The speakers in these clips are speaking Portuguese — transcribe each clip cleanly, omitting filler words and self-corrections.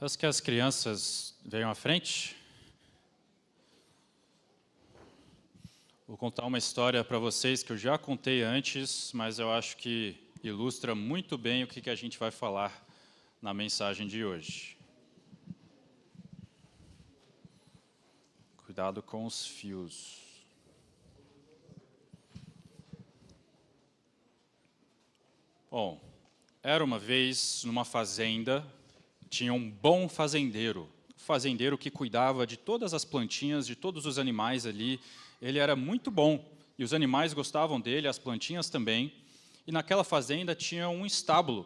Peço que as crianças venham à frente. Vou contar uma história para vocês que eu já contei antes, mas eu acho que ilustra muito bem o que a gente vai falar na mensagem de hoje. Cuidado com os fios. Bom, era uma vez numa fazenda, tinha um bom fazendeiro que cuidava de todas as plantinhas, de todos os animais ali. Ele era muito bom e os animais gostavam dele, as plantinhas também. E naquela fazenda tinha um estábulo.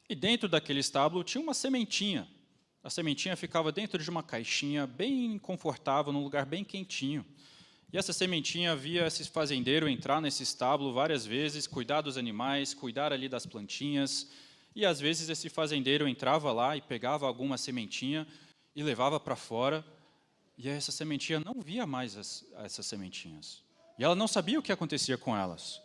E dentro daquele estábulo tinha uma sementinha. A sementinha ficava dentro de uma caixinha bem confortável, num lugar bem quentinho. E essa sementinha via esse fazendeiro entrar nesse estábulo várias vezes, cuidar dos animais, cuidar ali das plantinhas. E às vezes esse fazendeiro entrava lá e pegava alguma sementinha e levava para fora. E essa sementinha não via mais essas sementinhas. E ela não sabia o que acontecia com elas.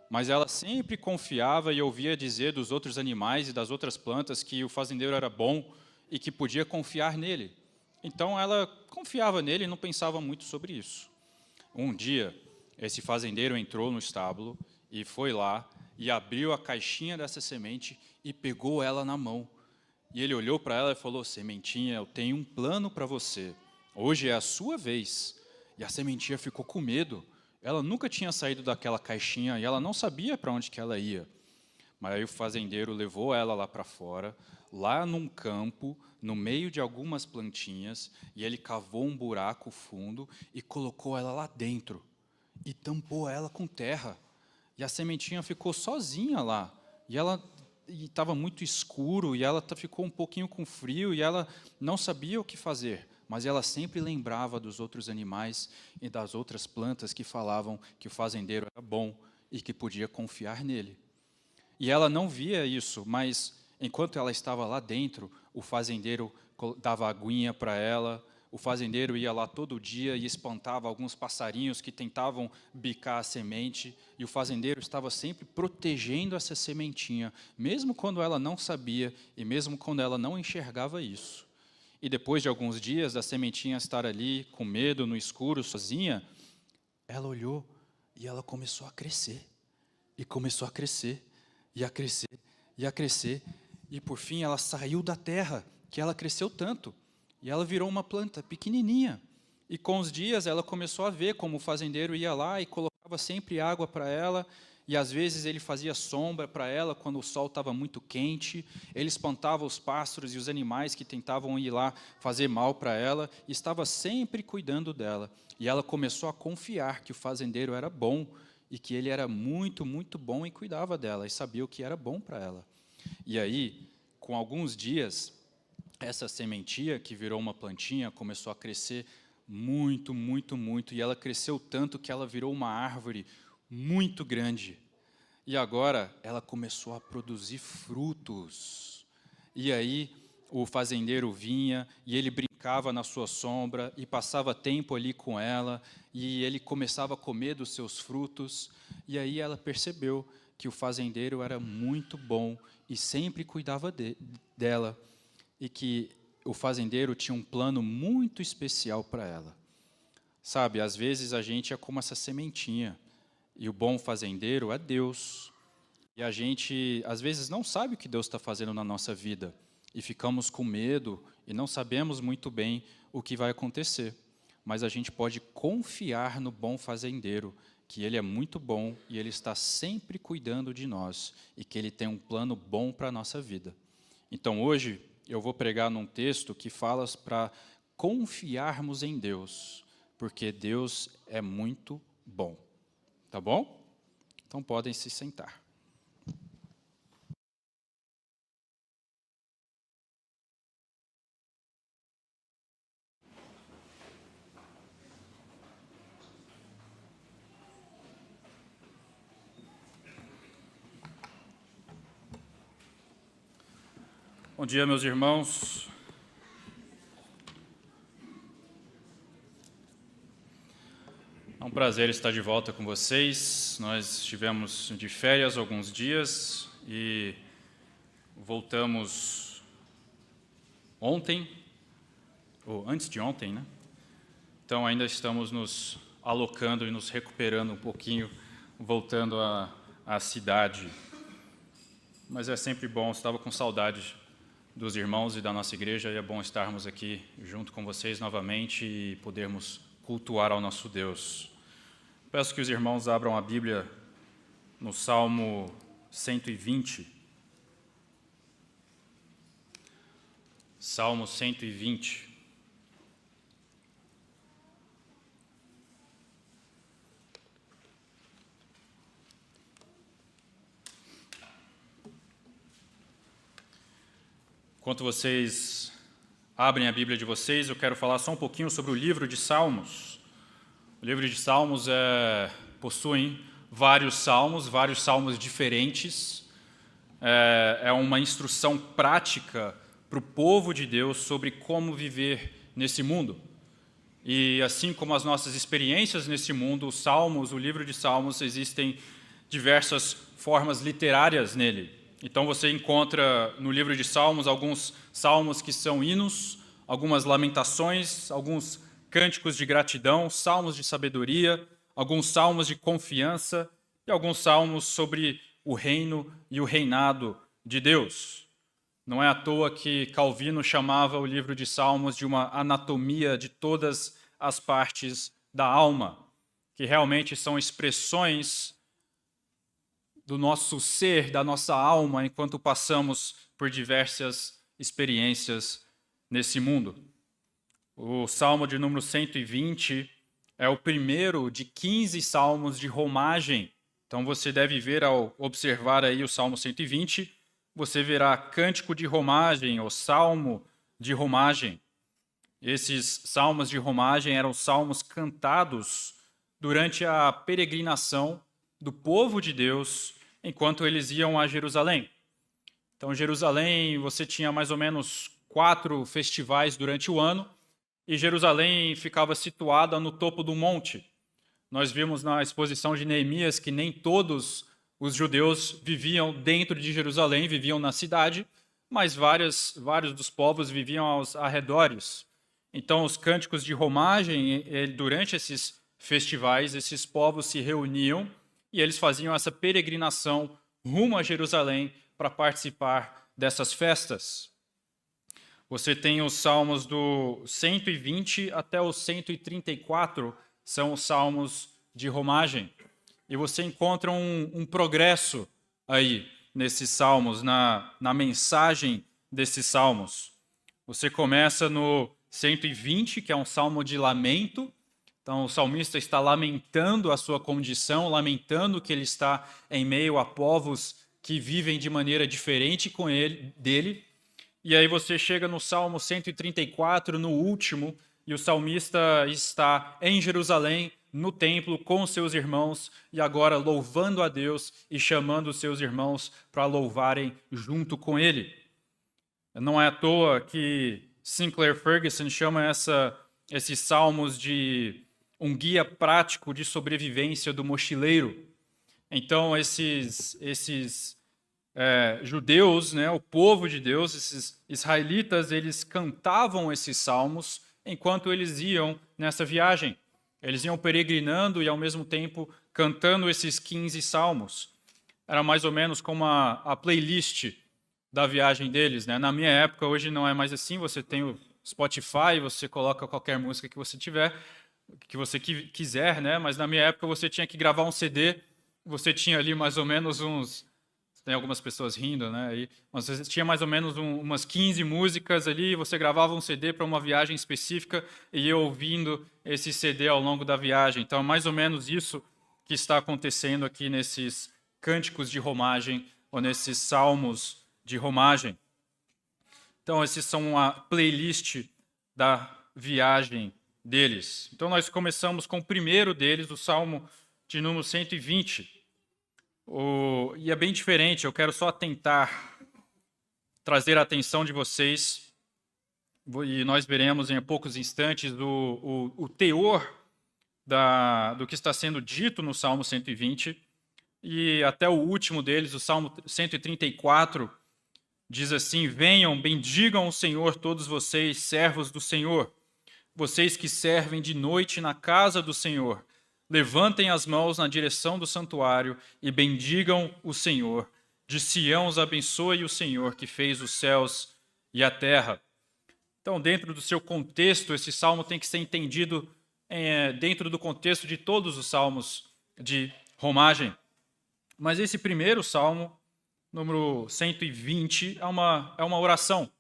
Mas ela sempre confiava e ouvia dizer dos outros animais e das outras plantas que o fazendeiro era bom e que podia confiar nele. Então ela confiava nele e não pensava muito sobre isso. Um dia, esse fazendeiro entrou no estábulo e foi lá e abriu a caixinha dessa semente e pegou ela na mão. E ele olhou para ela e falou: "Sementinha, eu tenho um plano para você. Hoje é a sua vez." E a sementinha ficou com medo. Ela nunca tinha saído daquela caixinha e ela não sabia para onde que ela ia. Mas aí o fazendeiro levou ela lá para fora, lá num campo, no meio de algumas plantinhas, e ele cavou um buraco fundo e colocou ela lá dentro. E tampou ela com terra. E a sementinha ficou sozinha lá. E ela estava muito escuro, e ela ficou um pouquinho com frio, e ela não sabia o que fazer. Mas ela sempre lembrava dos outros animais e das outras plantas que falavam que o fazendeiro era bom e que podia confiar nele. E ela não via isso, mas enquanto ela estava lá dentro, o fazendeiro dava aguinha para ela, o fazendeiro ia lá todo dia e espantava alguns passarinhos que tentavam bicar a semente, e o fazendeiro estava sempre protegendo essa sementinha, mesmo quando ela não sabia e mesmo quando ela não enxergava isso. E depois de alguns dias da sementinha estar ali, com medo, no escuro, sozinha, ela olhou e ela começou a crescer. E começou a crescer, e a crescer, e a crescer. E por fim ela saiu da terra, que ela cresceu tanto. E ela virou uma planta pequenininha. E com os dias ela começou a ver como o fazendeiro ia lá e colocava sempre água para ela. E às vezes ele fazia sombra para ela quando o sol estava muito quente. Ele espantava os pássaros e os animais que tentavam ir lá fazer mal para ela. E estava sempre cuidando dela. E ela começou a confiar que o fazendeiro era bom e que ele era muito, muito bom e cuidava dela e sabia o que era bom para ela. E aí, com alguns dias, essa sementinha que virou uma plantinha começou a crescer muito, muito, muito, e ela cresceu tanto que ela virou uma árvore muito grande. E agora ela começou a produzir frutos. E aí o fazendeiro vinha e ele brincava na sua sombra e passava tempo ali com ela, e ele começava a comer dos seus frutos. E aí ela percebeu que o fazendeiro era muito bom e sempre cuidava dela, e que o fazendeiro tinha um plano muito especial para ela. Sabe, às vezes a gente é como essa sementinha, e o bom fazendeiro é Deus. E a gente, às vezes, não sabe o que Deus está fazendo na nossa vida. E ficamos com medo e não sabemos muito bem o que vai acontecer. Mas a gente pode confiar no bom fazendeiro, que ele é muito bom e ele está sempre cuidando de nós, e que ele tem um plano bom para a nossa vida. Então, hoje, eu vou pregar num texto que fala para confiarmos em Deus, porque Deus é muito bom. Tá bom? Então, podem se sentar. Bom dia, meus irmãos. É um prazer estar de volta com vocês. Nós estivemos de férias alguns dias e voltamos ontem, ou antes de ontem, né? Então ainda estamos nos alocando e nos recuperando um pouquinho, voltando à cidade. Mas é sempre bom, estava com saudade dos irmãos e da nossa igreja, e é bom estarmos aqui junto com vocês novamente e podermos cultuar ao nosso Deus. Peço que os irmãos abram a Bíblia no Salmo 120. Salmo 120. Enquanto vocês abrem a Bíblia de vocês, eu quero falar só um pouquinho sobre o livro de Salmos. O livro de Salmos possui vários salmos diferentes. É uma instrução prática para o povo de Deus sobre como viver nesse mundo. E assim como as nossas experiências nesse mundo, os Salmos, o livro de Salmos, existem diversas formas literárias nele. Então você encontra no livro de Salmos alguns salmos que são hinos, algumas lamentações, alguns cânticos de gratidão, salmos de sabedoria, alguns salmos de confiança e alguns salmos sobre o reino e o reinado de Deus. Não é à toa que Calvino chamava o livro de Salmos de uma anatomia de todas as partes da alma, que realmente são expressões do nosso ser, da nossa alma, enquanto passamos por diversas experiências nesse mundo. O Salmo de número 120 é o primeiro de 15 salmos de romagem. Então você deve ver, ao observar aí o Salmo 120, você verá cântico de romagem, ou salmo de romagem. Esses salmos de romagem eram salmos cantados durante a peregrinação do povo de Deus enquanto eles iam a Jerusalém. Então, Jerusalém, você tinha mais ou menos 4 festivais durante o ano, e Jerusalém ficava situada no topo do monte. Nós vimos na exposição de Neemias que nem todos os judeus viviam dentro de Jerusalém, viviam na cidade, mas vários dos povos viviam aos arredores. Então, os cânticos de romagem, durante esses festivais, esses povos se reuniam e eles faziam essa peregrinação rumo a Jerusalém para participar dessas festas. Você tem os salmos do 120 até o 134, são os salmos de romagem. E você encontra um progresso aí nesses salmos, na mensagem desses salmos. Você começa no 120, que é um salmo de lamento. Então, o salmista está lamentando a sua condição, lamentando que ele está em meio a povos que vivem de maneira diferente dele. E aí você chega no Salmo 134, no último, e o salmista está em Jerusalém, no templo, com seus irmãos, e agora louvando a Deus e chamando os seus irmãos para louvarem junto com ele. Não é à toa que Sinclair Ferguson chama esses salmos de um guia prático de sobrevivência do mochileiro. Então, esses judeus, né, o povo de Deus, esses israelitas, eles cantavam esses salmos enquanto eles iam nessa viagem. Eles iam peregrinando e, ao mesmo tempo, cantando esses 15 salmos. Era mais ou menos como a playlist da viagem deles, né? Na minha época, hoje não é mais assim, você tem o Spotify, você coloca qualquer música que você tiver, que você quiser, né? Mas na minha época você tinha que gravar um CD, você tinha ali mais ou menos tem algumas pessoas rindo, né? E você tinha mais ou menos umas 15 músicas ali, você gravava um CD para uma viagem específica e ia ouvindo esse CD ao longo da viagem. Então é mais ou menos isso que está acontecendo aqui nesses cânticos de romagem ou nesses salmos de romagem. Então esses são a playlist da viagem deles. Então nós começamos com o primeiro deles, o Salmo de número 120. E é bem diferente, eu quero só tentar trazer a atenção de vocês, e nós veremos em poucos instantes o teor do que está sendo dito no Salmo 120, e até o último deles, o Salmo 134, Diz assim: venham, bendigam o Senhor todos vocês, servos do Senhor, vocês que servem de noite na casa do Senhor. Levantem as mãos na direção do santuário e bendigam o Senhor. De Sião os abençoe o Senhor, que fez os céus e a terra. Então, dentro do seu contexto, esse salmo tem que ser entendido dentro do contexto de todos os salmos de romagem. Mas esse primeiro salmo, número 120, é uma oração.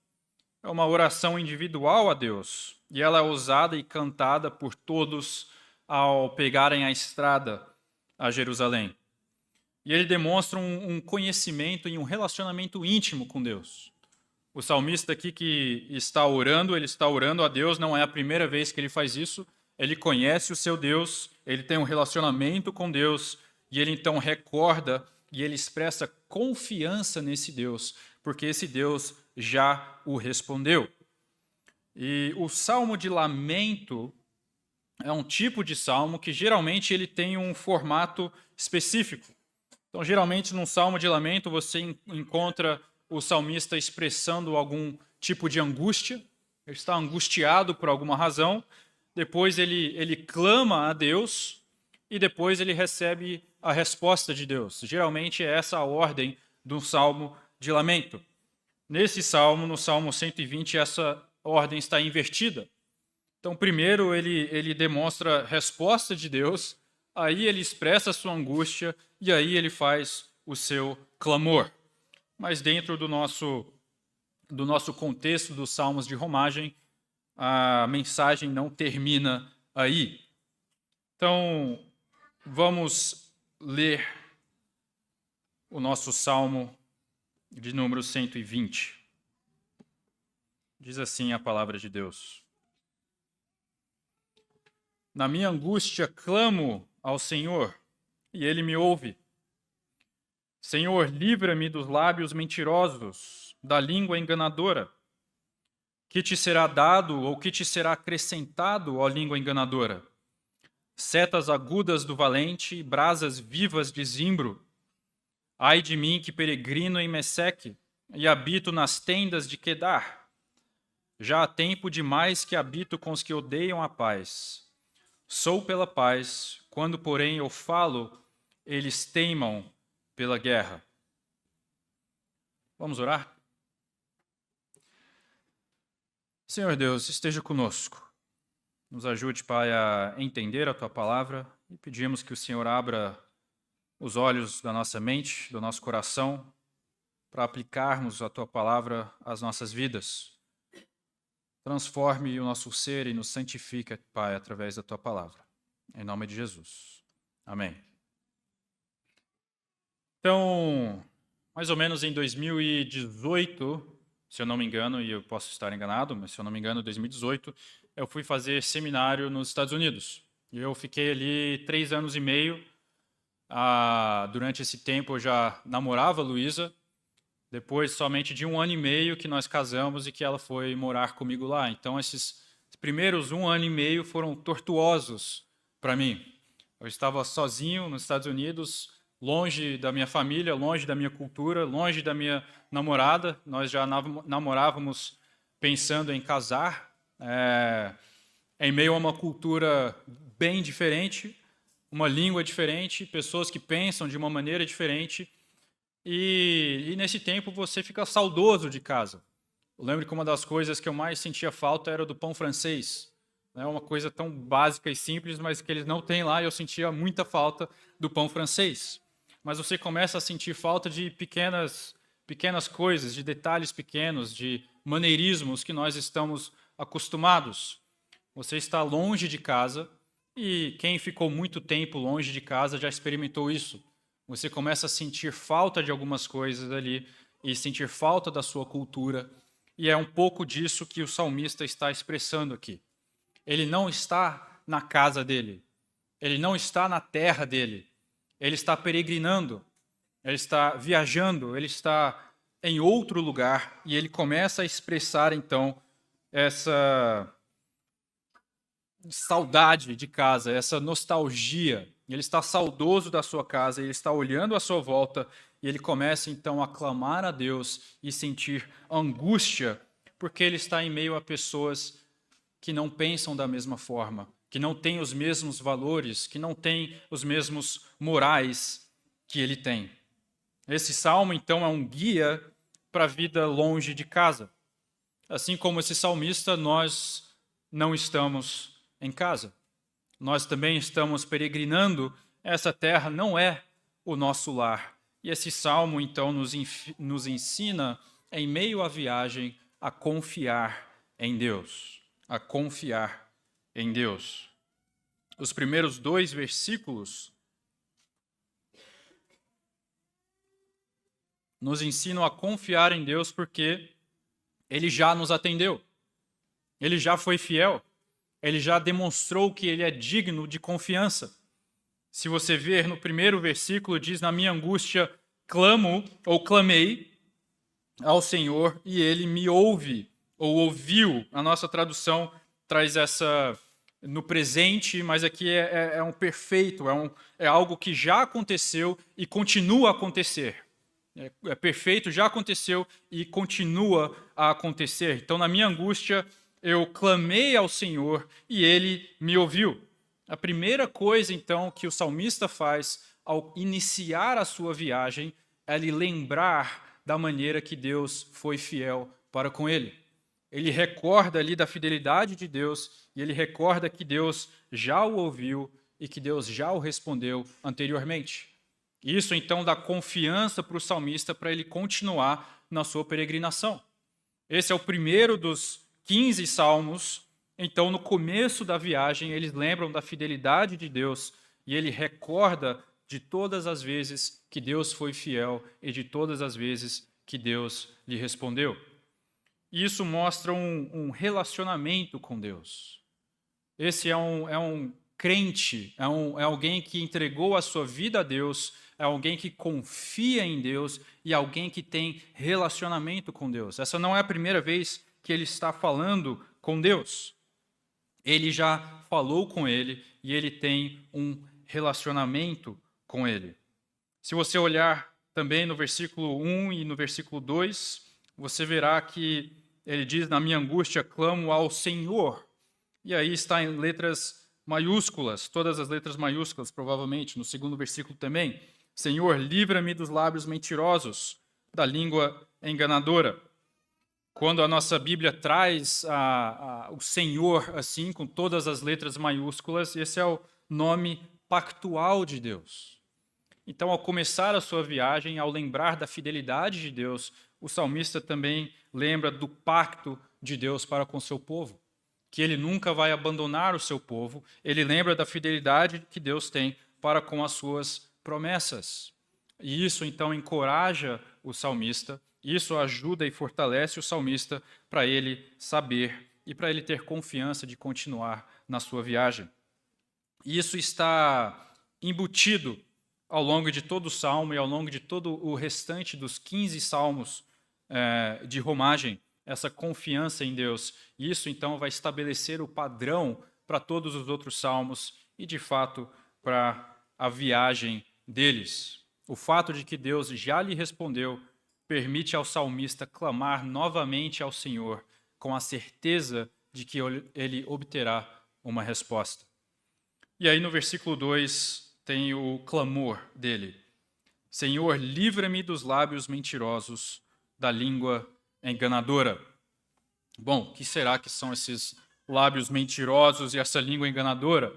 É uma oração individual a Deus. E ela é usada e cantada por todos ao pegarem a estrada a Jerusalém. E ele demonstra um conhecimento e um relacionamento íntimo com Deus. O salmista aqui que está orando, ele está orando a Deus, não é a primeira vez que ele faz isso. Ele conhece o seu Deus, ele tem um relacionamento com Deus, e ele então recorda e ele expressa confiança nesse Deus, porque esse Deus já o respondeu. E o salmo de lamento é um tipo de salmo que geralmente ele tem um formato específico. Então, geralmente, num salmo de lamento, você encontra o salmista expressando algum tipo de angústia, ele está angustiado por alguma razão, depois ele clama a Deus e depois ele recebe a resposta de Deus. Geralmente é essa a ordem do salmo de lamento. Nesse salmo, no Salmo 120, essa ordem está invertida. Então, primeiro ele demonstra a resposta de Deus, aí ele expressa a sua angústia e aí ele faz o seu clamor. Mas dentro do nosso contexto dos salmos de romagem, a mensagem não termina aí. Então, vamos ler o nosso salmo de número 120. Diz assim a palavra de Deus: na minha angústia clamo ao Senhor, e Ele me ouve. Senhor, livra-me dos lábios mentirosos, da língua enganadora. Que te será dado ou que te será acrescentado, ó língua enganadora? Setas agudas do valente e brasas vivas de zimbro. Ai de mim que peregrino em Meseque e habito nas tendas de Quedar. Já há tempo demais que habito com os que odeiam a paz. Sou pela paz, quando, porém, eu falo, eles teimam pela guerra. Vamos orar? Senhor Deus, esteja conosco. Nos ajude, Pai, a entender a Tua palavra e pedimos que o Senhor abra os olhos da nossa mente, do nosso coração, para aplicarmos a Tua palavra às nossas vidas. Transforme o nosso ser e nos santifique, Pai, através da Tua palavra. Em nome de Jesus. Amém. Então, mais ou menos em 2018, se eu não me engano, e eu posso estar enganado, mas se eu não me engano, em 2018, eu fui fazer seminário nos Estados Unidos. E eu fiquei ali 3 anos e meio. Durante esse tempo eu já namorava a Luísa. Depois, somente de 1 ano e meio que nós casamos e que ela foi morar comigo lá. Então, esses primeiros 1 ano e meio foram tortuosos para mim. Eu estava sozinho nos Estados Unidos, longe da minha família, longe da minha cultura, longe da minha namorada. Nós já namorávamos pensando em casar, em meio a uma cultura bem diferente, uma língua diferente, pessoas que pensam de uma maneira diferente. E nesse tempo você fica saudoso de casa. Eu lembro que uma das coisas que eu mais sentia falta era do pão francês. É uma coisa tão básica e simples, mas que eles não têm lá, e eu sentia muita falta do pão francês. Mas você começa a sentir falta de pequenas coisas, de detalhes pequenos, de maneirismos que nós estamos acostumados. Você está longe de casa, e quem ficou muito tempo longe de casa já experimentou isso. Você começa a sentir falta de algumas coisas ali e sentir falta da sua cultura. E é um pouco disso que o salmista está expressando aqui. Ele não está na casa dele. Ele não está na terra dele. Ele está peregrinando. Ele está viajando. Ele está em outro lugar. E ele começa a expressar, então, essa saudade de casa, essa nostalgia ele está saudoso da sua casa, ele está olhando à sua volta e ele começa então a clamar a Deus e sentir angústia, porque ele está em meio a pessoas que não pensam da mesma forma, que não têm os mesmos valores, que não têm os mesmos morais que ele tem. Esse salmo, então, é um guia para a vida longe de casa. Assim como esse salmista, nós não estamos em casa. Nós também estamos peregrinando. Essa terra não é o nosso lar. E esse salmo, então, nos ensina, em meio à viagem, a confiar em Deus. A confiar em Deus. Os primeiros 2 versículos nos ensinam a confiar em Deus porque Ele já nos atendeu. Ele já foi fiel. Ele já demonstrou que Ele é digno de confiança. Se você ver no primeiro versículo, diz: na minha angústia clamo ou clamei ao Senhor e Ele me ouve ou ouviu. A nossa tradução traz essa no presente, mas aqui é um perfeito, é algo que já aconteceu e continua a acontecer. É perfeito, já aconteceu e continua a acontecer. Então, na minha angústia, eu clamei ao Senhor e Ele me ouviu. A primeira coisa, então, que o salmista faz ao iniciar a sua viagem é lhe lembrar da maneira que Deus foi fiel para com ele. Ele recorda ali da fidelidade de Deus e ele recorda que Deus já o ouviu e que Deus já o respondeu anteriormente. Isso, então, dá confiança para o salmista para ele continuar na sua peregrinação. Esse é o primeiro dos 15 salmos. Então, no começo da viagem, eles lembram da fidelidade de Deus e ele recorda de todas as vezes que Deus foi fiel e de todas as vezes que Deus lhe respondeu. Isso mostra um relacionamento com Deus. Esse é um crente, é alguém que entregou a sua vida a Deus, é alguém que confia em Deus e alguém que tem relacionamento com Deus. Essa não é a primeira vez que ele está falando com Deus. Ele já falou com ele e ele tem um relacionamento com ele. Se você olhar também no versículo 1 e no versículo 2, você verá que ele diz: na minha angústia clamo ao Senhor. E aí está em letras maiúsculas, todas as letras maiúsculas, provavelmente, no segundo versículo também. Senhor, livra-me dos lábios mentirosos, da língua enganadora. Quando a nossa Bíblia traz o Senhor assim, com todas as letras maiúsculas, esse é o nome pactual de Deus. Então, ao começar a sua viagem, ao lembrar da fidelidade de Deus, o salmista também lembra do pacto de Deus para com o seu povo, que ele nunca vai abandonar o seu povo. Ele lembra da fidelidade que Deus tem para com as suas promessas. E isso, então, encoraja o salmista, isso ajuda e fortalece o salmista para ele saber e para ele ter confiança de continuar na sua viagem. E isso está embutido ao longo de todo o salmo e ao longo de todo o restante dos 15 salmos de romagem, essa confiança em Deus. E isso, então, vai estabelecer o padrão para todos os outros salmos e, de fato, para a viagem deles. O fato de que Deus já lhe respondeu permite ao salmista clamar novamente ao Senhor, com a certeza de que ele obterá uma resposta. E aí no versículo 2 tem o clamor dele. Senhor, livra-me dos lábios mentirosos, da língua enganadora. Bom, o que será que são esses lábios mentirosos e essa língua enganadora?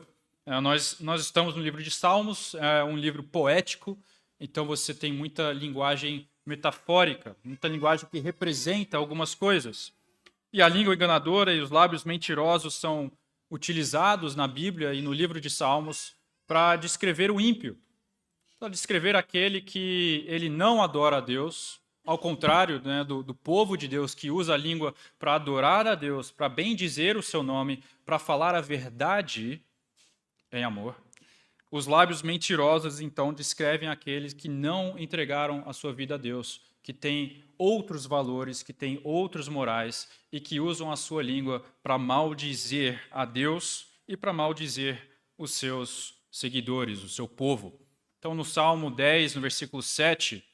Nós estamos no livro de Salmos, é um livro poético, então você tem muita linguagem metafórica, muita linguagem que representa algumas coisas. E a língua enganadora e os lábios mentirosos são utilizados na Bíblia e no livro de Salmos para descrever o ímpio, para descrever aquele que ele não adora a Deus, ao contrário, né, do povo de Deus que usa a língua para adorar a Deus, para bendizer o seu nome, para falar a verdade em amor. Os lábios mentirosos, então, descrevem aqueles que não entregaram a sua vida a Deus, que têm outros valores, que têm outros morais e que usam a sua língua para maldizer a Deus e para maldizer os seus seguidores, o seu povo. Então, no Salmo 10, no versículo 7,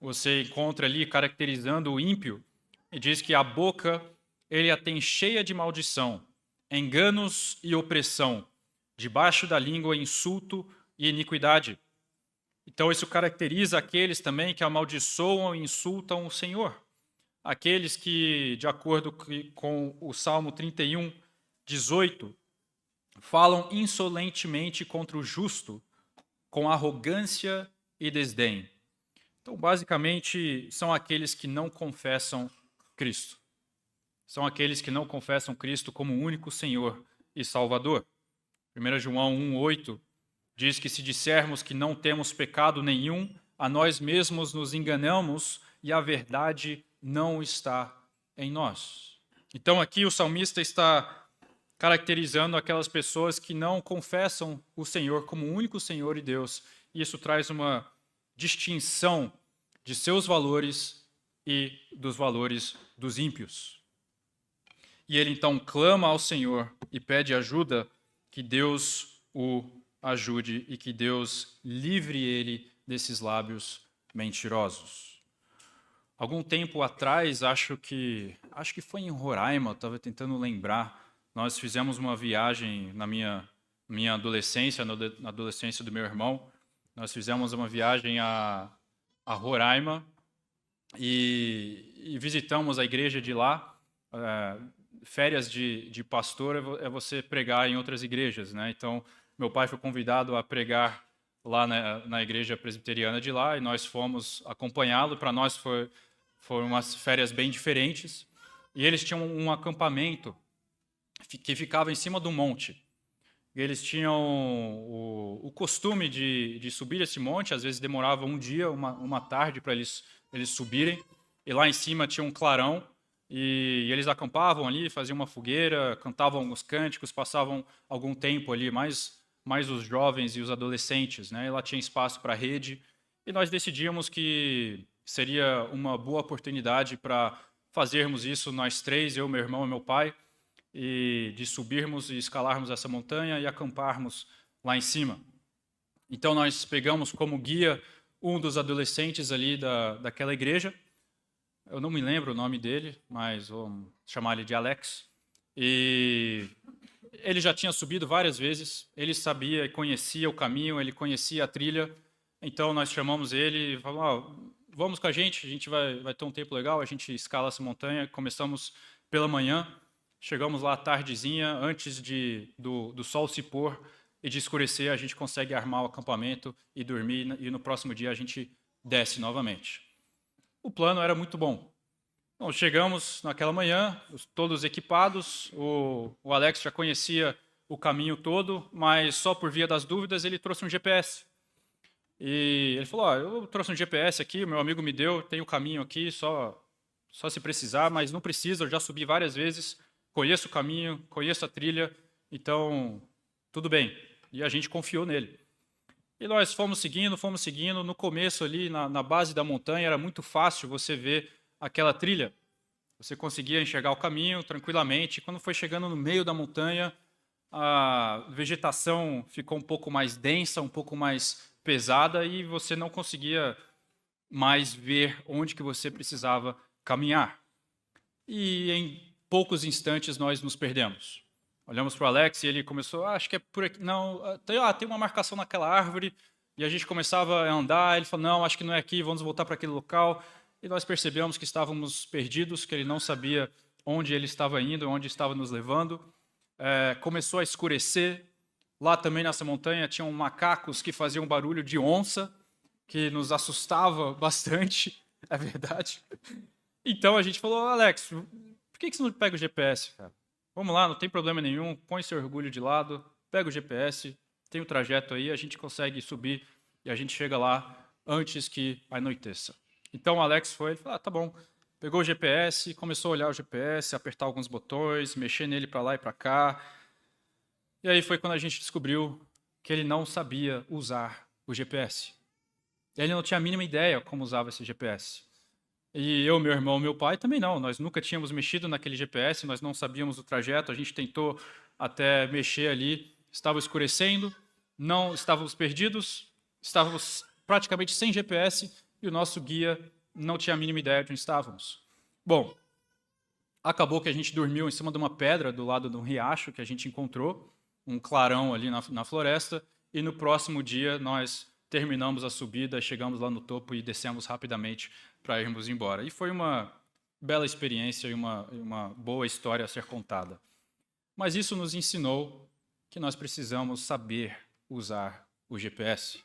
você encontra ali caracterizando o ímpio, e diz que a boca ele a tem cheia de maldição, enganos e opressão, debaixo da língua insulto e iniquidade. Então, isso caracteriza aqueles também que amaldiçoam e insultam o Senhor. Aqueles que, de acordo com o Salmo 31, 18, falam insolentemente contra o justo, com arrogância e desdém. Então, basicamente, são aqueles que não confessam Cristo. São aqueles que não confessam Cristo como o único Senhor e Salvador. 1 João 1,8 diz que se dissermos que não temos pecado nenhum, a nós mesmos nos enganamos e a verdade não está em nós. Então aqui o salmista está caracterizando aquelas pessoas que não confessam o Senhor como o único Senhor e Deus. E isso traz uma distinção de seus valores e dos valores dos ímpios. E ele então clama ao Senhor e pede ajuda, que Deus o ajude e que Deus livre ele desses lábios mentirosos. Algum tempo atrás, acho que foi em Roraima, estava tentando lembrar, nós fizemos uma viagem na minha adolescência, na adolescência do meu irmão, nós fizemos uma viagem a Roraima e visitamos a igreja de lá. Férias de pastor é você pregar em outras igrejas, né? Então, meu pai foi convidado a pregar lá na igreja presbiteriana de lá e nós fomos acompanhá-lo. Para nós foram umas férias bem diferentes. E eles tinham um acampamento que ficava em cima do monte. E eles tinham o costume de subir esse monte, às vezes demorava um dia, uma tarde para eles subirem. E lá em cima tinha um clarão. E eles acampavam ali, faziam uma fogueira, cantavam alguns cânticos, passavam algum tempo ali, mais os jovens e os adolescentes, né? E lá tinha espaço para rede. E nós decidimos que seria uma boa oportunidade para fazermos isso nós três, eu, meu irmão e meu pai, e de subirmos e escalarmos essa montanha e acamparmos lá em cima. Então nós pegamos como guia um dos adolescentes ali daquela igreja. Eu não me lembro o nome dele, mas vamos chamar ele de Alex. E ele já tinha subido várias vezes, ele sabia e conhecia o caminho, ele conhecia a trilha. Então nós chamamos ele e falamos, vamos com a gente vai ter um tempo legal, a gente escala essa montanha. Começamos pela manhã, chegamos lá à tardezinha, antes do sol se pôr e de escurecer, a gente consegue armar o acampamento e dormir, e no próximo dia a gente desce novamente. O plano era muito bom. Então, chegamos naquela manhã, todos equipados, o Alex já conhecia o caminho todo, mas só por via das dúvidas ele trouxe um GPS. E ele falou, eu trouxe um GPS aqui, meu amigo me deu, tem o caminho aqui, só se precisar, mas não precisa, eu já subi várias vezes, conheço o caminho, conheço a trilha, então tudo bem. E a gente confiou nele. E nós fomos seguindo, no começo ali, na base da montanha, era muito fácil você ver aquela trilha. Você conseguia enxergar o caminho tranquilamente. Quando foi chegando no meio da montanha, a vegetação ficou um pouco mais densa, um pouco mais pesada, e você não conseguia mais ver onde que você precisava caminhar. E em poucos instantes nós nos perdemos. Olhamos para o Alex e ele começou, acho que é por aqui. Não, tem uma marcação naquela árvore. E a gente começava a andar, ele falou, não, acho que não é aqui, vamos voltar para aquele local. E nós percebemos que estávamos perdidos, que ele não sabia onde ele estava indo, onde estava nos levando. Começou a escurecer. Lá também nessa montanha tinham macacos que faziam barulho de onça, que nos assustava bastante, é verdade. Então a gente falou, Alex, por que você não pega o GPS, cara? Vamos lá, não tem problema nenhum, põe seu orgulho de lado, pega o GPS, tem o trajeto aí, a gente consegue subir e a gente chega lá antes que anoiteça. Então o Alex foi, ele falou, tá bom. Pegou o GPS, começou a olhar o GPS, apertar alguns botões, mexer nele para lá e para cá. E aí foi quando a gente descobriu que ele não sabia usar o GPS. Ele não tinha a mínima ideia como usava esse GPS. E eu, meu irmão, meu pai também não. Nós nunca tínhamos mexido naquele GPS, nós não sabíamos o trajeto. A gente tentou até mexer ali, estava escurecendo. não estávamos perdidos, estávamos praticamente sem GPS e o nosso guia não tinha a mínima ideia de onde estávamos. Bom, acabou que a gente dormiu em cima de uma pedra do lado de um riacho que a gente encontrou, um clarão ali na floresta, e no próximo dia nós terminamos a subida, chegamos lá no topo e descemos rapidamente para irmos embora. E foi uma bela experiência e uma boa história a ser contada. Mas isso nos ensinou que nós precisamos saber usar o GPS.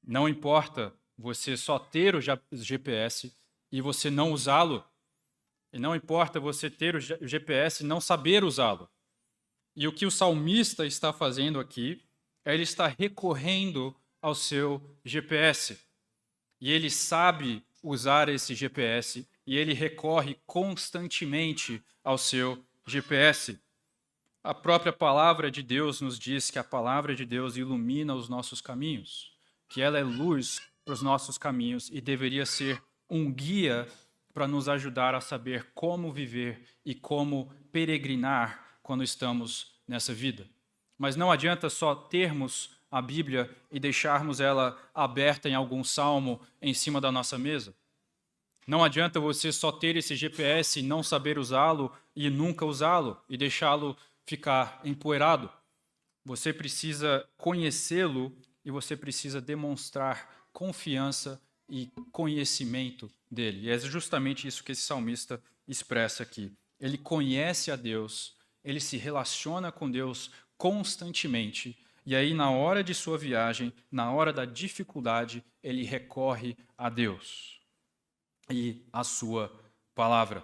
Não importa você só ter o GPS e você não usá-lo, e não importa você ter o GPS e não saber usá-lo. E o que o salmista está fazendo aqui é ele está recorrendo ao seu GPS. E ele sabe usar esse GPS e ele recorre constantemente ao seu GPS. A própria palavra de Deus nos diz que a palavra de Deus ilumina os nossos caminhos, que ela é luz para os nossos caminhos e deveria ser um guia para nos ajudar a saber como viver e como peregrinar quando estamos nessa vida. Mas não adianta só termos a Bíblia e deixarmos ela aberta em algum salmo em cima da nossa mesa. Não adianta você só ter esse GPS e não saber usá-lo e nunca usá-lo e deixá-lo ficar empoeirado. Você precisa conhecê-lo e você precisa demonstrar confiança e conhecimento dele. E é justamente isso que esse salmista expressa aqui. Ele conhece a Deus, ele se relaciona com Deus constantemente, e aí na hora de sua viagem, na hora da dificuldade, ele recorre a Deus e a sua palavra.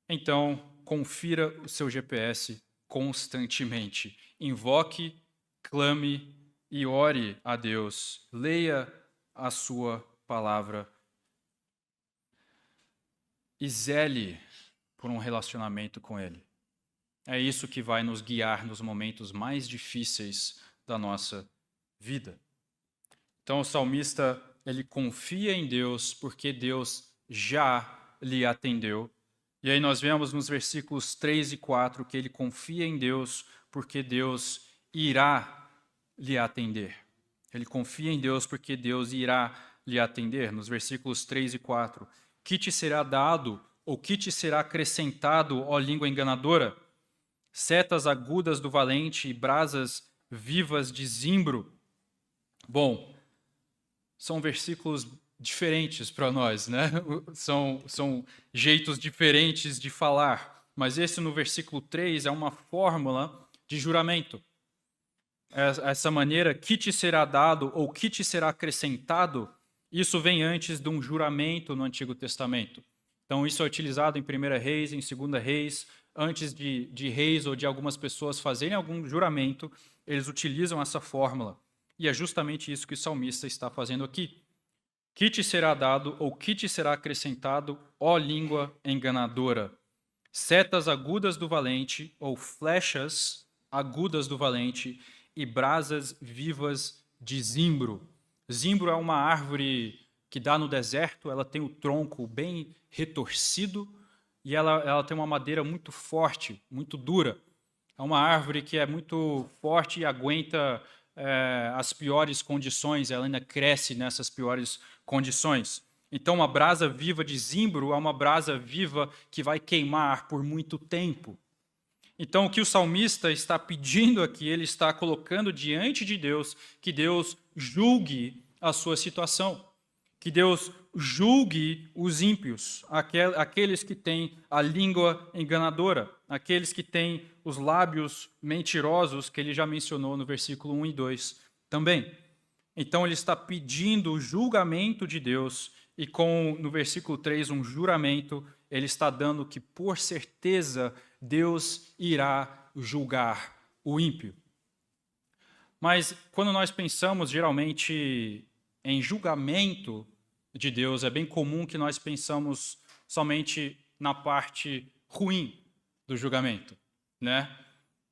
Então, confira o seu GPS constantemente. Invoque, clame e ore a Deus. Leia a sua palavra e zele por um relacionamento com Ele. É isso que vai nos guiar nos momentos mais difíceis da nossa vida. Então o salmista, ele confia em Deus porque Deus já lhe atendeu. E aí nós vemos nos versículos 3 e 4 que ele confia em Deus porque Deus irá lhe atender. Ele confia em Deus porque Deus irá lhe atender. Nos versículos 3 e 4. Que te será dado ou que te será acrescentado, ó língua enganadora? Setas agudas do valente e brasas vivas de zimbro. Bom, são versículos diferentes para nós, né? São jeitos diferentes de falar. Mas esse no versículo 3 é uma fórmula de juramento. Essa maneira, que te será dado ou que te será acrescentado, isso vem antes de um juramento no Antigo Testamento. Então isso é utilizado em 1 Reis, em 2 Reis, antes de reis ou de algumas pessoas fazerem algum juramento, eles utilizam essa fórmula. E é justamente isso que o salmista está fazendo aqui. Que te será dado ou que te será acrescentado, ó língua enganadora? Setas agudas do valente ou flechas agudas do valente e brasas vivas de zimbro. Zimbro é uma árvore que dá no deserto, ela tem o tronco bem retorcido, e ela tem uma madeira muito forte, muito dura. É uma árvore que é muito forte e aguenta as piores condições, ela ainda cresce nessas piores condições. Então, uma brasa viva de zimbro é uma brasa viva que vai queimar por muito tempo. Então, o que o salmista está pedindo aqui, ele está colocando diante de Deus, que Deus julgue a sua situação. Que Deus julgue os ímpios, aqueles que têm a língua enganadora, aqueles que têm os lábios mentirosos, que ele já mencionou no versículo 1 e 2 também. Então ele está pedindo o julgamento de Deus e no versículo 3, um juramento, ele está dando que por certeza Deus irá julgar o ímpio. Mas quando nós pensamos geralmente em julgamento de Deus, é bem comum que nós pensamos somente na parte ruim do julgamento, né?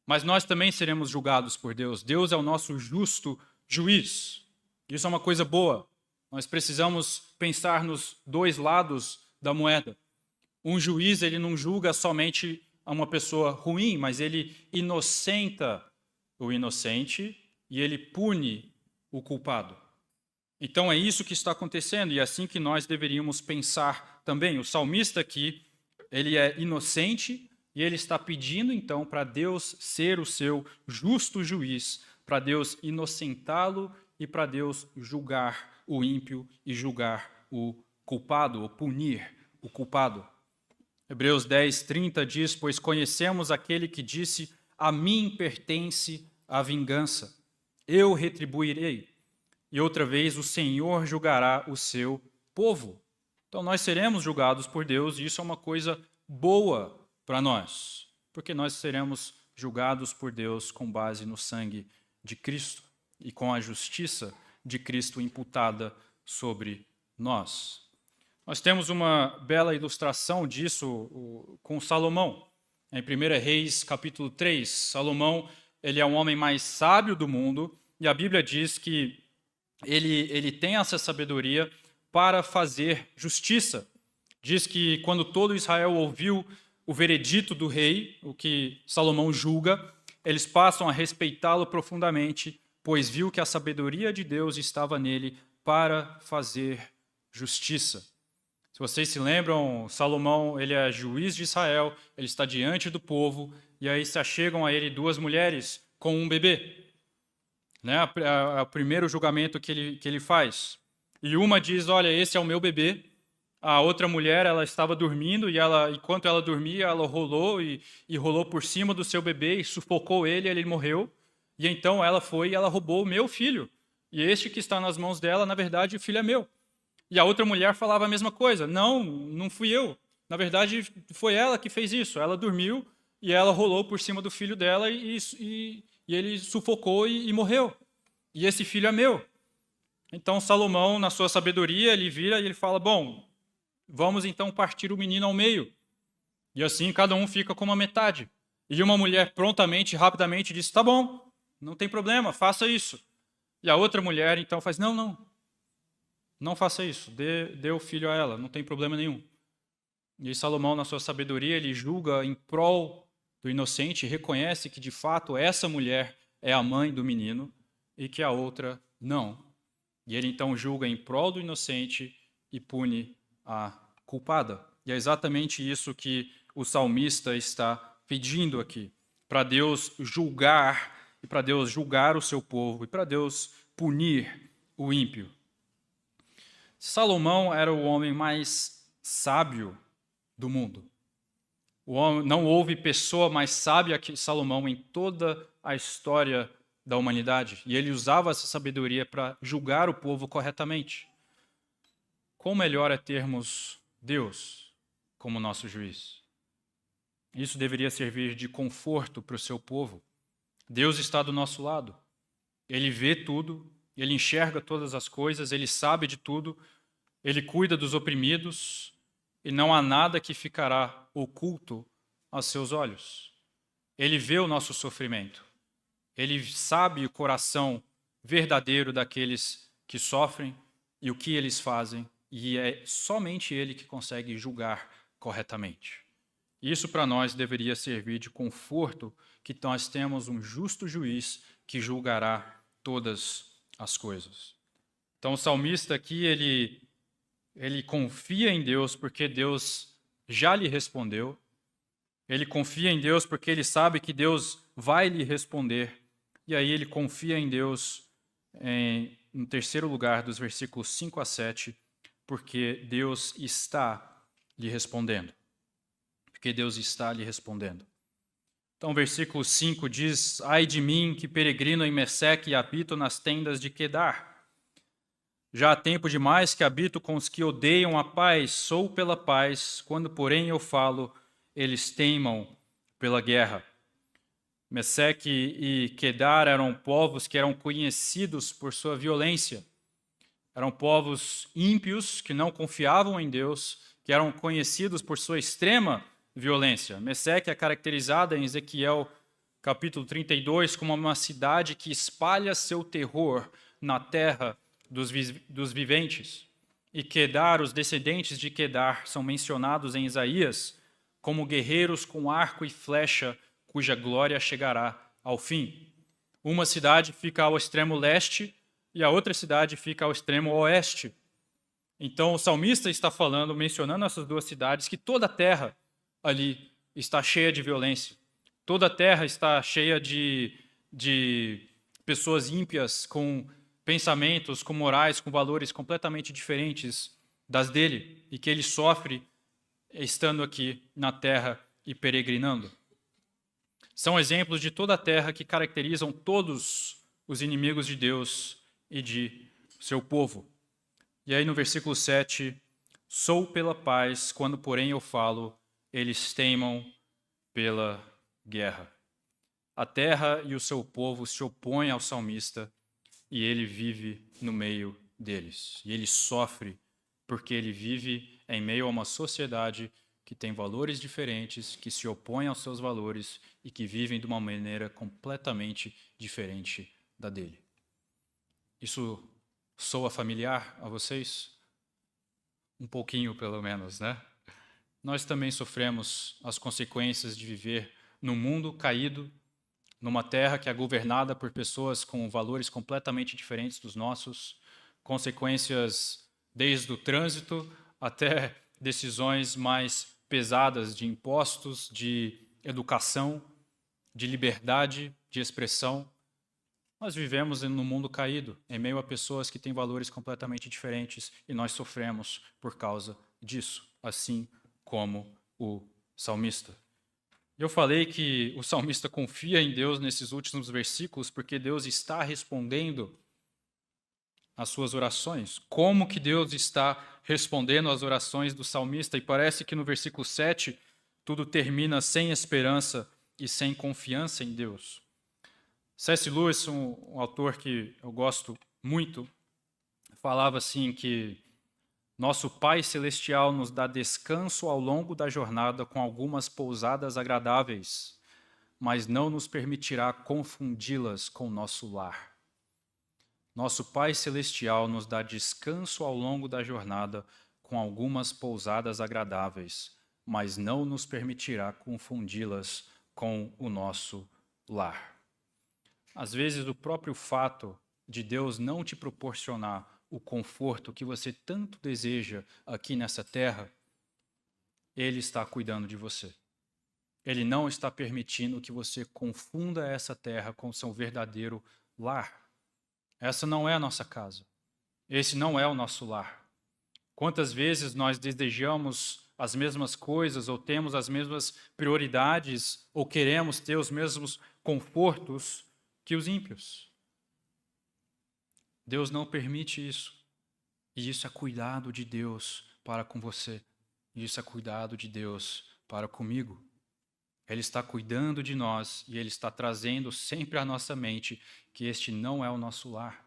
Mas nós também seremos julgados por Deus. Deus é o nosso justo juiz. Isso é uma coisa boa. Nós precisamos pensar nos dois lados da moeda. Um juiz, ele não julga somente a uma pessoa ruim, mas ele inocenta o inocente e ele pune o culpado. Então é isso que está acontecendo e é assim que nós deveríamos pensar também. O salmista aqui, ele é inocente e ele está pedindo então para Deus ser o seu justo juiz, para Deus inocentá-lo e para Deus julgar o ímpio e julgar o culpado, ou punir o culpado. Hebreus 10:30 diz: pois conhecemos aquele que disse, a mim pertence a vingança, eu retribuirei. E outra vez o Senhor julgará o seu povo. Então nós seremos julgados por Deus e isso é uma coisa boa para nós, porque nós seremos julgados por Deus com base no sangue de Cristo e com a justiça de Cristo imputada sobre nós. Nós temos uma bela ilustração disso com Salomão. Em 1 Reis, capítulo 3, Salomão ele é um homem mais sábio do mundo e a Bíblia diz que ele tem essa sabedoria para fazer justiça. Diz que quando todo Israel ouviu o veredito do rei, o que Salomão julga, eles passam a respeitá-lo profundamente, pois viu que a sabedoria de Deus estava nele para fazer justiça. Se vocês se lembram, Salomão ele é juiz de Israel, ele está diante do povo, e aí se achegam a ele duas mulheres com um bebê. Né, o primeiro julgamento que ele faz. E uma diz, olha, esse é o meu bebê. A outra mulher, ela estava dormindo e enquanto ela dormia, ela rolou e rolou por cima do seu bebê e sufocou ele morreu. E então ela foi e ela roubou o meu filho. E este que está nas mãos dela, na verdade, o filho é meu. E a outra mulher falava a mesma coisa. Não fui eu. Na verdade, foi ela que fez isso. Ela dormiu e ela rolou por cima do filho dela e ele sufocou e morreu. E esse filho é meu. Então Salomão, na sua sabedoria, ele vira e ele fala, bom, vamos então partir o menino ao meio. E assim cada um fica com uma metade. E uma mulher prontamente, rapidamente diz, tá bom, não tem problema, faça isso. E a outra mulher então faz, não faça isso, dê o filho a ela, não tem problema nenhum. E Salomão, na sua sabedoria, ele julga em prol do inocente, reconhece que de fato essa mulher é a mãe do menino e que a outra não. E ele então julga em prol do inocente e pune a culpada. E é exatamente isso que o salmista está pedindo aqui, para Deus julgar e para Deus julgar o seu povo e para Deus punir o ímpio. Salomão era o homem mais sábio do mundo. Não houve pessoa mais sábia que Salomão em toda a história da humanidade. E ele usava essa sabedoria para julgar o povo corretamente. Quão melhor é termos Deus como nosso juiz. Isso deveria servir de conforto para o seu povo. Deus está do nosso lado. Ele vê tudo, ele enxerga todas as coisas, ele sabe de tudo, ele cuida dos oprimidos, e não há nada que ficará oculto aos seus olhos. Ele vê o nosso sofrimento. Ele sabe o coração verdadeiro daqueles que sofrem e o que eles fazem, e é somente ele que consegue julgar corretamente. Isso para nós deveria servir de conforto, que nós temos um justo juiz que julgará todas as coisas. Então o salmista aqui, ele confia em Deus porque Deus já lhe respondeu. Ele confia em Deus porque ele sabe que Deus vai lhe responder. E aí ele confia em Deus no terceiro lugar dos versículos 5 a 7, porque Deus está lhe respondendo. Porque Deus está lhe respondendo. Então, o versículo 5 diz, ai de mim que peregrino em Meseque e habito nas tendas de Quedar. Já há tempo demais que habito com os que odeiam a paz, sou pela paz, quando porém eu falo, eles teimam pela guerra. Meseque e Quedar eram povos que eram conhecidos por sua violência. Eram povos ímpios que não confiavam em Deus, que eram conhecidos por sua extrema violência. Meseque é caracterizada em Ezequiel capítulo 32 como uma cidade que espalha seu terror na terra dos viventes. E Quedar, os descendentes de Quedar, são mencionados em Isaías como guerreiros com arco e flecha, cuja glória chegará ao fim. Uma cidade fica ao extremo leste e a outra cidade fica ao extremo oeste. Então o salmista está falando, mencionando essas duas cidades, que toda a terra ali está cheia de violência. Toda a terra está cheia de pessoas ímpias, com pensamentos, com morais, com valores completamente diferentes das dele, e que ele sofre estando aqui na terra e peregrinando. São exemplos de toda a terra que caracterizam todos os inimigos de Deus e de seu povo. E aí no versículo 7, sou pela paz, quando porém eu falo, eles teimam pela guerra. A terra e o seu povo se opõem ao salmista e ele vive no meio deles. E ele sofre porque ele vive em meio a uma sociedade que tem valores diferentes, que se opõe aos seus valores e que vivem de uma maneira completamente diferente da dele. Isso soa familiar a vocês? Um pouquinho, pelo menos, né? Nós também sofremos as consequências de viver num mundo caído, numa terra que é governada por pessoas com valores completamente diferentes dos nossos, consequências desde o trânsito até decisões mais pesadas de impostos, de educação, de liberdade de expressão. Nós vivemos num mundo caído, em meio a pessoas que têm valores completamente diferentes e nós sofremos por causa disso, assim como o salmista. Eu falei que o salmista confia em Deus nesses últimos versículos porque Deus está respondendo às suas orações. Como que Deus está respondendo às orações do salmista? E parece que no versículo 7 tudo termina sem esperança e sem confiança em Deus. C.S. Lewis, um autor que eu gosto muito, falava assim que nosso Pai Celestial nos dá descanso ao longo da jornada com algumas pousadas agradáveis, mas não nos permitirá confundi-las com nosso lar. Nosso Pai Celestial nos dá descanso ao longo da jornada com algumas pousadas agradáveis, mas não nos permitirá confundi-las com o nosso lar. Às vezes, o próprio fato de Deus não te proporcionar o conforto que você tanto deseja aqui nessa terra, Ele está cuidando de você. Ele não está permitindo que você confunda essa terra com seu verdadeiro lar. Essa não é a nossa casa. Esse não é o nosso lar. Quantas vezes nós desejamos as mesmas coisas, ou temos as mesmas prioridades, ou queremos ter os mesmos confortos que os ímpios. Deus não permite isso. E isso é cuidado de Deus para com você. E isso é cuidado de Deus para comigo. Ele está cuidando de nós e Ele está trazendo sempre à nossa mente que este não é o nosso lar.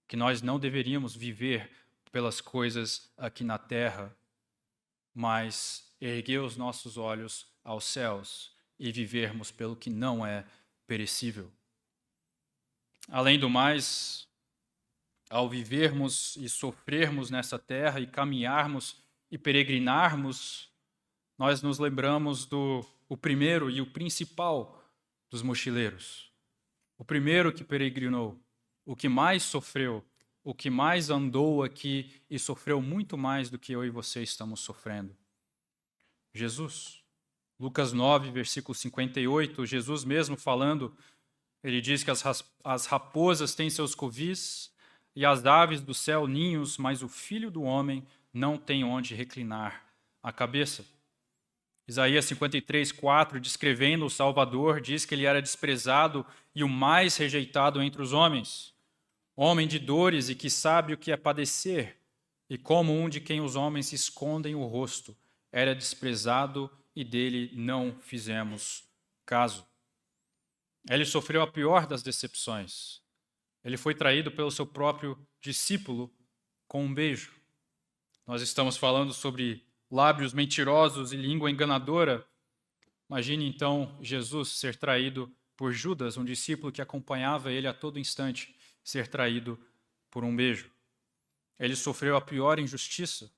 Que nós não deveríamos viver pelas coisas aqui na terra, mas erguer os nossos olhos aos céus e vivermos pelo que não é perecível. Além do mais, ao vivermos e sofrermos nessa terra e caminharmos e peregrinarmos, nós nos lembramos do primeiro e o principal dos mochileiros. O primeiro que peregrinou, o que mais sofreu, o que mais andou aqui e sofreu muito mais do que eu e você estamos sofrendo. Jesus. Lucas 9, versículo 58, Jesus mesmo falando, ele diz que as raposas têm seus covis e as aves do céu ninhos, mas o Filho do Homem não tem onde reclinar a cabeça. Isaías 53, 4, descrevendo o Salvador, diz que ele era desprezado e o mais rejeitado entre os homens, homem de dores e que sabe o que é padecer, e como um de quem os homens escondem o rosto, era desprezado e dele não fizemos caso. Ele sofreu a pior das decepções. Ele foi traído pelo seu próprio discípulo com um beijo. Nós estamos falando sobre lábios mentirosos e língua enganadora. Imagine então Jesus ser traído por Judas, um discípulo que acompanhava ele a todo instante, ser traído por um beijo. Ele sofreu a pior injustiça.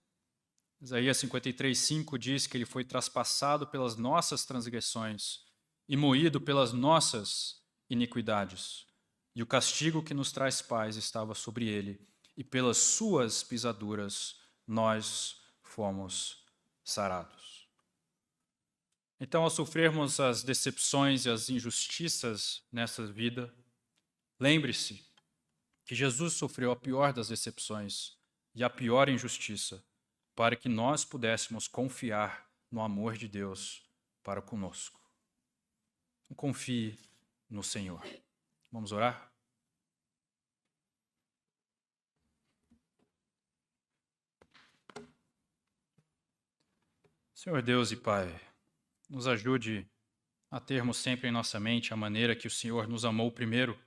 Isaías 53, 5 diz que ele foi traspassado pelas nossas transgressões e moído pelas nossas iniquidades. e o castigo que nos traz paz estava sobre ele, e pelas suas pisaduras nós fomos sarados. Então, ao sofrermos as decepções e as injustiças nessa vida, lembre-se que Jesus sofreu a pior das decepções e a pior injustiça, para que nós pudéssemos confiar no amor de Deus para conosco. Confie no Senhor. Vamos orar? Senhor Deus e Pai, nos ajude a termos sempre em nossa mente a maneira que o Senhor nos amou primeiro.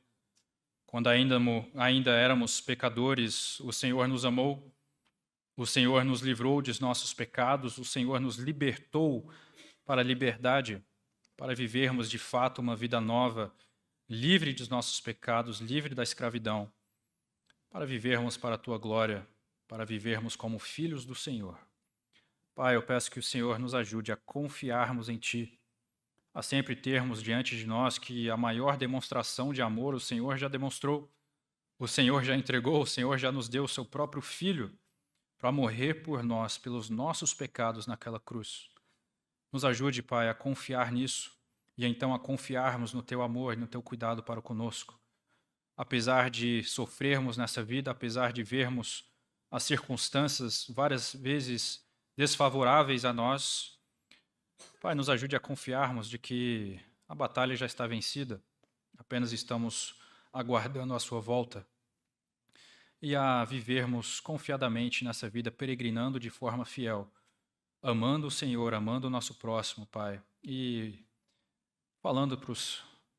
Quando ainda éramos pecadores, o Senhor nos amou, o Senhor nos livrou de nossos pecados, o Senhor nos libertou para a liberdade, para vivermos de fato uma vida nova, livre dos nossos pecados, livre da escravidão, para vivermos para a Tua glória, para vivermos como filhos do Senhor. Pai, eu peço que o Senhor nos ajude a confiarmos em Ti, a sempre termos diante de nós que a maior demonstração de amor o Senhor já demonstrou, o Senhor já entregou, o Senhor já nos deu o Seu próprio Filho para morrer por nós, pelos nossos pecados naquela cruz. Nos ajude, Pai, a confiar nisso e então a confiarmos no Teu amor e no Teu cuidado para conosco. Apesar de sofrermos nessa vida, apesar de vermos as circunstâncias várias vezes desfavoráveis a nós, Pai, nos ajude a confiarmos de que a batalha já está vencida, apenas estamos aguardando a Sua volta e a vivermos confiadamente nessa vida, peregrinando de forma fiel, amando o Senhor, amando o nosso próximo, Pai, e falando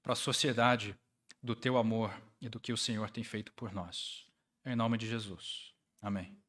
para a sociedade do Teu amor e do que o Senhor tem feito por nós. Em nome de Jesus. Amém.